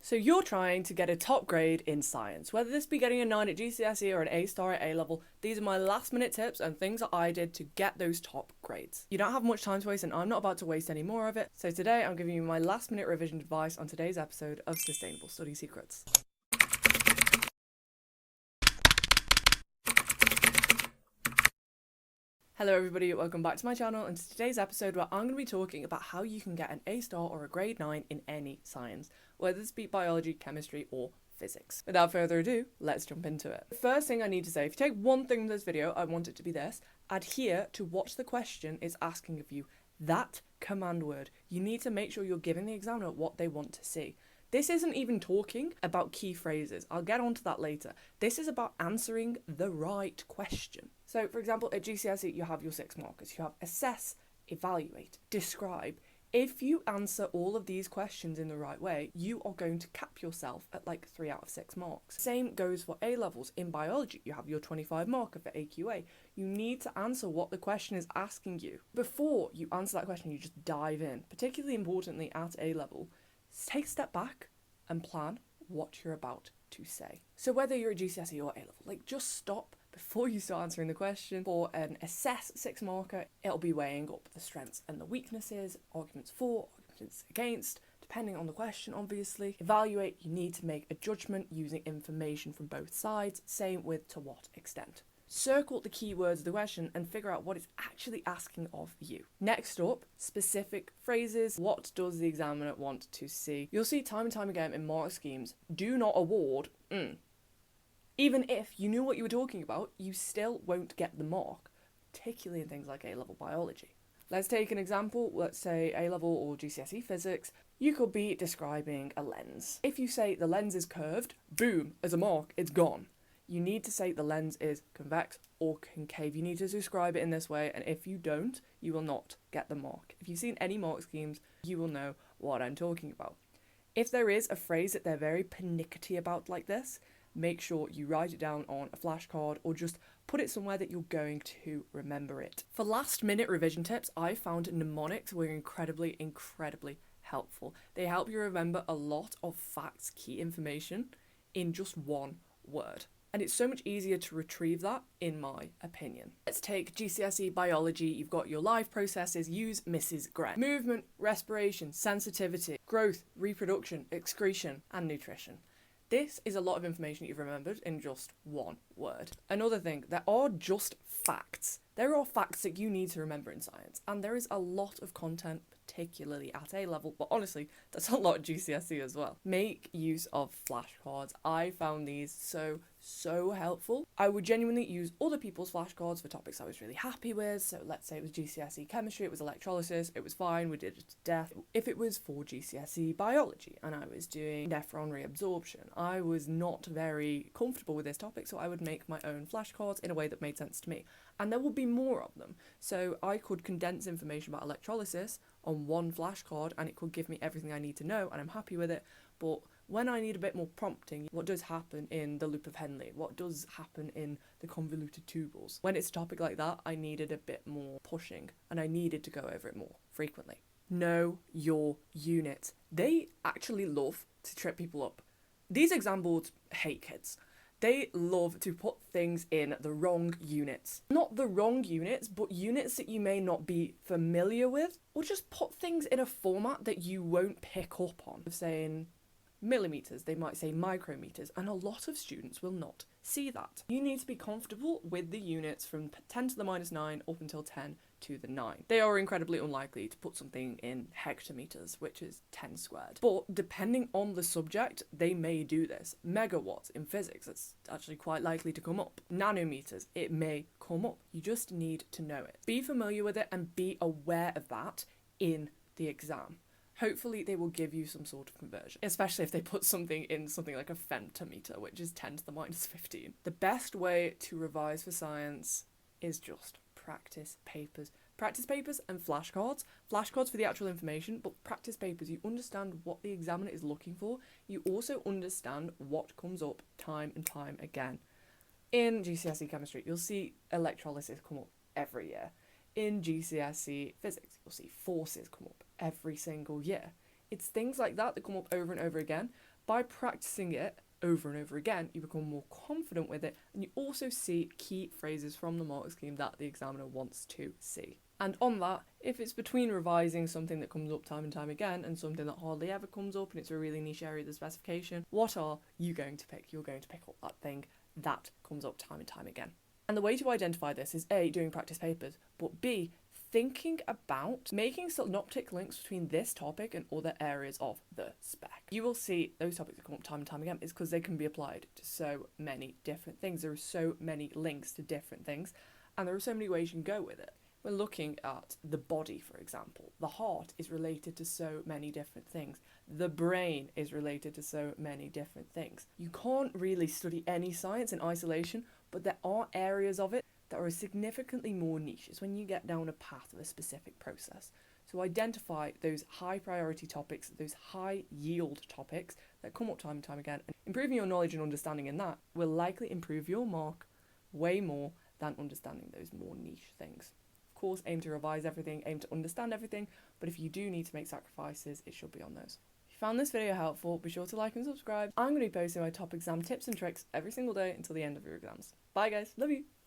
So you're trying to get a top grade in science, whether this be getting a 9 at GCSE or an A star at A level. These are my last minute tips and things that I did to get those top grades. You don't have much time to waste and I'm not about to waste any more of it. So today I'm giving you my last minute revision advice on today's episode of Sustainable Study Secrets. Hello everybody, welcome back to my channel and to today's episode where I'm going to be talking about how you can get an A star or a grade 9 in any science, whether this be biology, chemistry or physics. Without further ado, let's jump into it. The first thing I need to say, if you take one thing from this video, I want it to be this: adhere to what the question is asking of you. That command word. You need to make sure you're giving the examiner what they want to see. This isn't even talking about key phrases. I'll get onto that later. This is about answering the right question. So, for example, at GCSE, you have your 6 markers. You have assess, evaluate, describe. If you answer all of these questions in the right way, you are going to cap yourself at like 3 out of 6 marks. Same goes for A levels. In biology, you have your 25 marker for AQA. You need to answer what the question is asking you. Before you answer that question, you just dive in. Particularly importantly at A level, take a step back and plan what you're about to say. So whether you're a GCSE or A level, like just stop before you start answering the question. For an assess 6 marker, it'll be weighing up the strengths and the weaknesses, arguments for, arguments against, depending on the question obviously. Evaluate, you need to make a judgment using information from both sides, same with to what extent. Circle the keywords of the question and figure out what it's actually asking of you. Next up, specific phrases. What does the examiner want to see? You'll see time and time again in mark schemes, do not award. Even if you knew what you were talking about, you still won't get the mark, particularly in things like A-level biology. Let's take an example. Let's say A-level or GCSE physics. You could be describing a lens. If you say the lens is curved, boom, as a mark, it's gone. You need to say the lens is convex or concave. You need to describe it in this way, and if you don't, you will not get the mark. If you've seen any mark schemes, you will know what I'm talking about. If there is a phrase that they're very pernickety about like this, make sure you write it down on a flashcard or just put it somewhere that you're going to remember it. For last minute revision tips, I found mnemonics were incredibly helpful. They help you remember a lot of facts, key information in just one word. And it's so much easier to retrieve that, in my opinion. Let's take GCSE biology. You've got your life processes. Use Mrs. Gren. Movement, respiration, sensitivity, growth, reproduction, excretion, and nutrition. This is a lot of information you've remembered in just one word. Another thing, there are just facts. There are facts that you need to remember in science, and there is a lot of content, particularly at A level, but honestly, that's a lot of GCSE as well. Make use of flashcards. I found these so helpful. I would genuinely use other people's flashcards for topics I was really happy with. So let's say it was GCSE chemistry, it was electrolysis, it was fine, we did it to death. If it was for GCSE biology and I was doing nephron reabsorption, I was not very comfortable with this topic, so I would make my own flashcards in a way that made sense to me. And there would be more of them. So I could condense information about electrolysis on one flashcard and it could give me everything I need to know and I'm happy with it. But when I need a bit more prompting, what does happen in the loop of Henle? What does happen in the convoluted tubules? When it's a topic like that, I needed a bit more pushing and I needed to go over it more frequently. Know your unit. They actually love to trip people up. These exam boards hate kids. They love to put things in the wrong units. Not the wrong units, but units that you may not be familiar with, or just put things in a format that you won't pick up on. Saying millimeters, they might say micrometers, and a lot of students will not see that. You need to be comfortable with the units from 10 to the minus 9 up until 10 to the 9. They are incredibly unlikely to put something in hectometers, which is 10 squared. But depending on the subject, they may do this. Megawatts in physics, it's actually quite likely to come up. Nanometers, it may come up. You just need to know it. Be familiar with it and be aware of that in the exam. Hopefully they will give you some sort of conversion, especially if they put something in something like a femtometer, which is 10 to the minus 15. The best way to revise for science is just practice papers. Practice papers and flashcards. Flashcards for the actual information, but practice papers, you understand what the examiner is looking for. You also understand what comes up time and time again. In GCSE chemistry, you'll see electrolysis come up every year. In GCSE physics, you'll see forces come up every single year. It's things like that that come up over and over again, By practicing it over and over again, you become more confident with it, and you also see key phrases from the mark scheme that the examiner wants to see. And on that, if it's between revising something that comes up time and time again and something that hardly ever comes up and it's a really niche area of the specification, what are you going to pick? You're going to pick up that thing that comes up time and time again. And the way to identify this is A, doing practice papers, but B, thinking about making synoptic links between this topic and other areas of the spec. You will see those topics that come up time and time again is because they can be applied to so many different things. There are so many links to different things, and there are so many ways you can go with it. We're looking at the body, for example. The heart is related to so many different things. The brain is related to so many different things. You can't really study any science in isolation, but there are areas of it that are significantly more niche. It's when you get down a path of a specific process. So identify those high priority topics, those high yield topics that come up time and time again. And improving your knowledge and understanding in that will likely improve your mark way more than understanding those more niche things. Of course, aim to revise everything, aim to understand everything, but if you do need to make sacrifices, it should be on those. If you found this video helpful, be sure to like and subscribe. I'm going to be posting my top exam tips and tricks every single day until the end of your exams. Bye guys, love you!